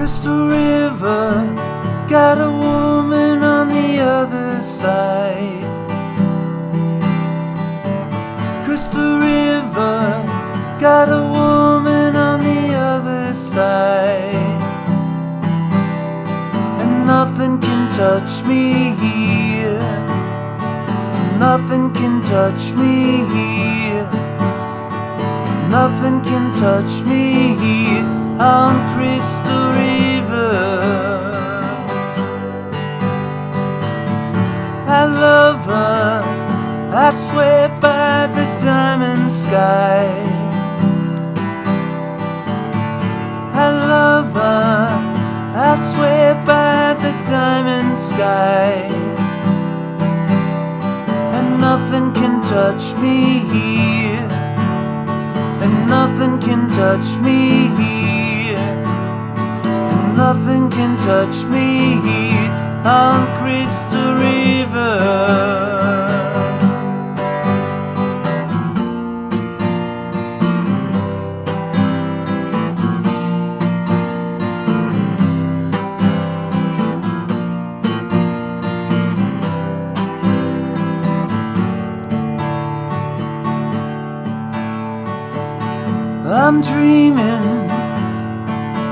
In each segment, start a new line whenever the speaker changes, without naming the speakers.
Crystal River, got a woman on the other side. Crystal River, got a woman on the other side. And nothing can touch me here. Nothing can touch me here. Nothing can touch me here on Crystal River. I love her, I swear by the diamond sky. I love her, I swear by the diamond sky. And nothing can touch me here. And nothing can touch me here. And nothing can touch me here on Crystal River. I'm dreaming,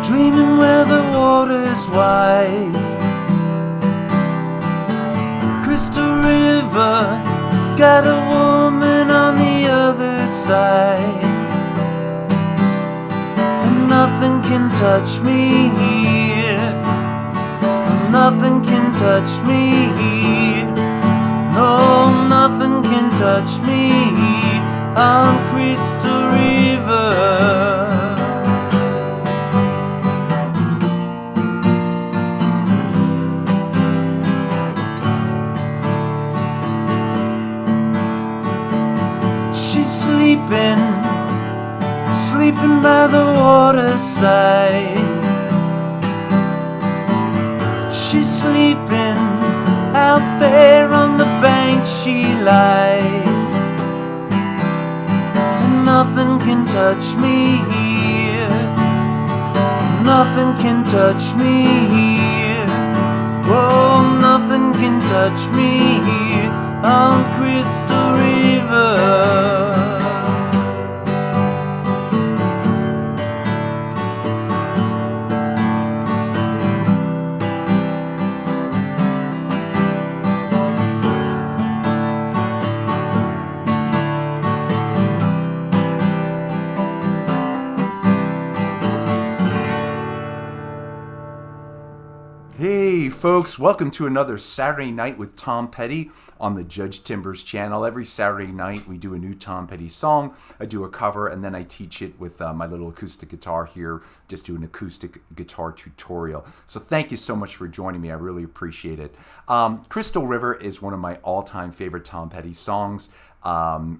dreaming where the water's wide. Crystal River, got a woman on the other side. And nothing can touch me here. Nothing can touch me here. No, nothing can touch me here on Crystal River. She's sleeping, sleeping by the waterside. She's sleeping out there on the bank. She lies. Nothing can touch me here. Nothing can touch me here. Oh, nothing can touch me here on Crystal River. Hey folks, welcome to another Saturday Night with Tom Petty on the Judge Timbers channel. Every Saturday night we do a new Tom Petty song. I do a cover and then I teach it with my little acoustic guitar here. Just do an acoustic guitar tutorial. So thank you so much for joining me. I really appreciate it. Crystal River is one of my all-time favorite Tom Petty songs.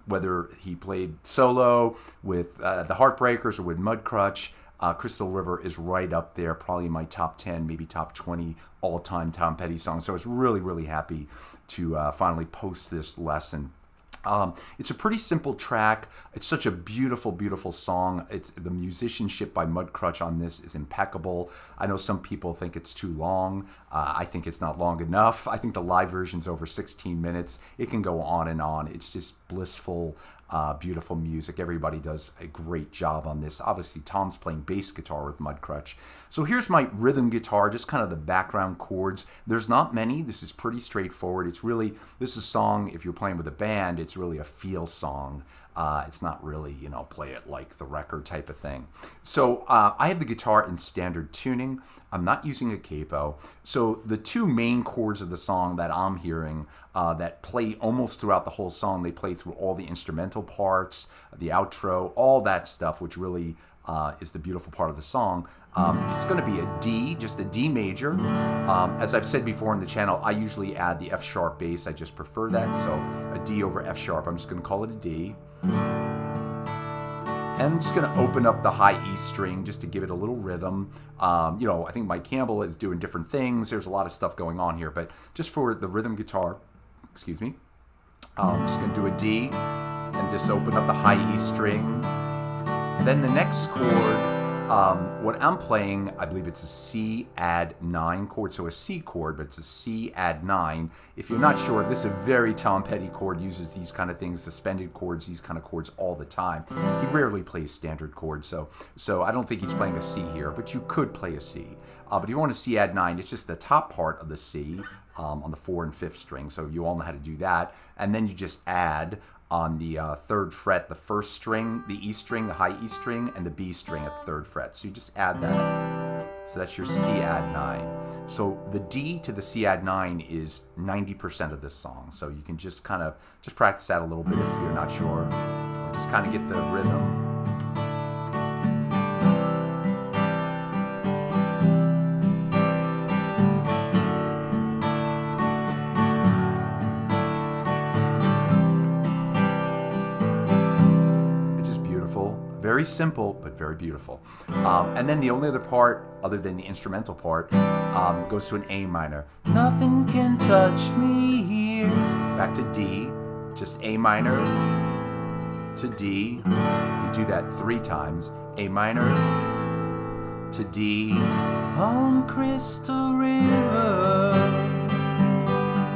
Whether he played solo with the Heartbreakers or with Mudcrutch, Crystal River is right up there, probably in my top 10, maybe top 20 all-time Tom Petty songs. So I was really, really happy to finally post this lesson. It's a pretty simple track. It's such a beautiful, beautiful song. The musicianship by Mudcrutch on this is impeccable. I know some people think it's too long. I think it's not long enough. I think the live version's over 16 minutes. It can go on and on. It's just blissful, beautiful music. Everybody does a great job on this. Obviously, Tom's playing bass guitar with Mudcrutch. So here's my rhythm guitar, just kind of the background chords. There's not many. This is pretty straightforward. This is a song, if you're playing with a band, it's really a feel song. It's not really, play it like the record type of thing. So I have the guitar in standard tuning. I'm not using a capo. So the two main chords of the song that I'm hearing that play almost throughout the whole song, they play through all the instrumental parts, the outro, all that stuff, which really is the beautiful part of the song. It's going to be a D, just a D major. As I've said before in the channel, I usually add the F sharp bass. I just prefer that. So a D over F sharp. I'm just going to call it a D. And I'm just going to open up the high E string just to give it a little rhythm. I think Mike Campbell is doing different things. There's a lot of stuff going on here. But just for the rhythm guitar, I'm just going to do a D and just open up the high E string. Then the next chord What I'm playing, I believe it's a C add 9 chord, so a C chord, but it's a C add 9. If you're not sure, this is a very Tom Petty chord, uses these kind of things, suspended chords, these kind of chords all the time. He rarely plays standard chords, so I don't think he's playing a C here, but you could play a C. But if you want a C add 9, it's just the top part of the C on the 4th and 5th string, so you all know how to do that. And then you just add on the 3rd fret, the 1st string, the E string, the high E string, and the B string at the 3rd fret. So you just add that. So that's your C add 9. So the D to the C add 9 is 90% of this song. So you can just kind of practice that a little bit if you're not sure. Just kind of get the rhythm. Very simple, but very beautiful. And then the only other part, other than the instrumental part, goes to an A minor. Nothing can touch me here. Back to D, just A minor to D. You do that 3 times. A minor to D on Crystal River.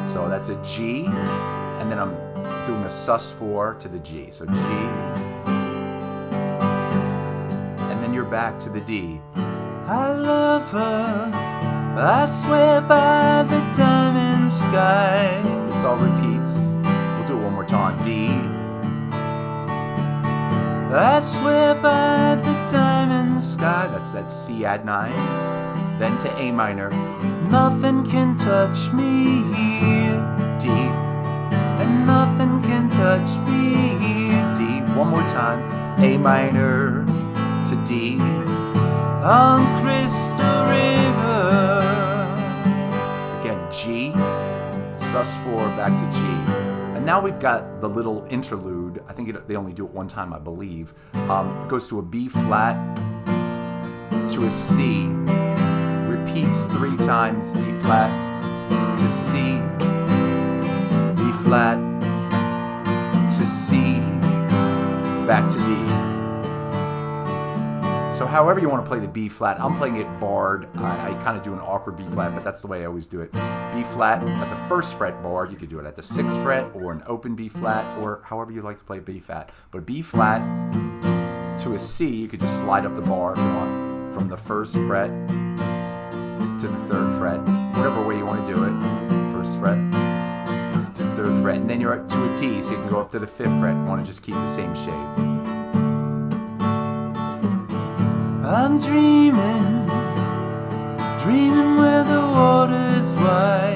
So that's a G, and then I'm doing a sus4 to the G. So G. You're back to the D. I love her, I swear by the diamond sky. This all repeats. We'll do it one more time. D. I swear by the diamond sky. That's that C add 9. Then to A minor. Nothing can touch me here. D. And nothing can touch me here. D. One more time. A minor to D on Crystal River. Again, G, sus4, back to G. And now we've got the little interlude. I think they only do it one time, I believe. It goes to a B flat, to a C, repeats 3 times, B flat, to C, B flat, to C, back to D. So however you want to play the B flat, I'm playing it barred. I kind of do an awkward B flat, but that's the way I always do it. B flat at the 1st fret barred. You could do it at the 6th fret or an open B flat or however you like to play B flat. But B flat to a C, you could just slide up the bar if you want from the 1st fret to the 3rd fret, whatever way you want to do it. 1st fret to the 3rd fret, and then you're up to a D, so you can go up to the 5th fret. You want to just keep the same shape. I'm dreaming, dreaming where the water's wide.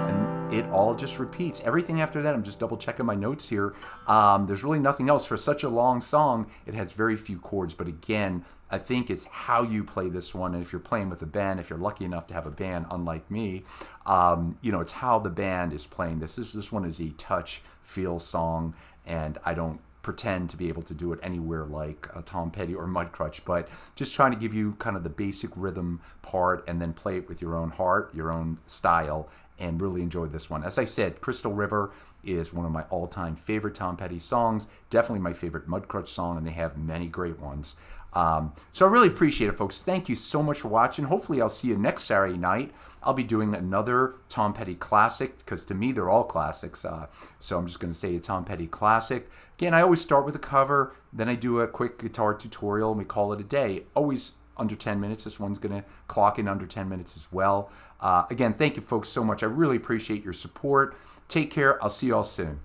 And it all just repeats. Everything after that, I'm just double checking my notes here. There's really nothing else. For such a long song, it has very few chords. But again, I think it's how you play this one. And if you're playing with a band, if you're lucky enough to have a band, unlike me, it's how the band is playing this. This one is a touch, feel song, and I don't pretend to be able to do it anywhere like Tom Petty or Mudcrutch, but just trying to give you kind of the basic rhythm part and then play it with your own heart, your own style, and really enjoy this one. As I said, Crystal River is one of my all-time favorite Tom Petty songs, definitely my favorite Mudcrutch song, and they have many great ones. So I really appreciate it, folks. Thank you so much for watching. Hopefully I'll see you next Saturday night. I'll be doing another Tom Petty classic, because to me they're all classics. So I'm just going to say a Tom Petty classic. Again, I always start with a cover, then I do a quick guitar tutorial, and we call it a day. Always under 10 minutes. This one's going to clock in under 10 minutes as well. Again, thank you folks so much. I really appreciate your support. Take care. I'll see you all soon.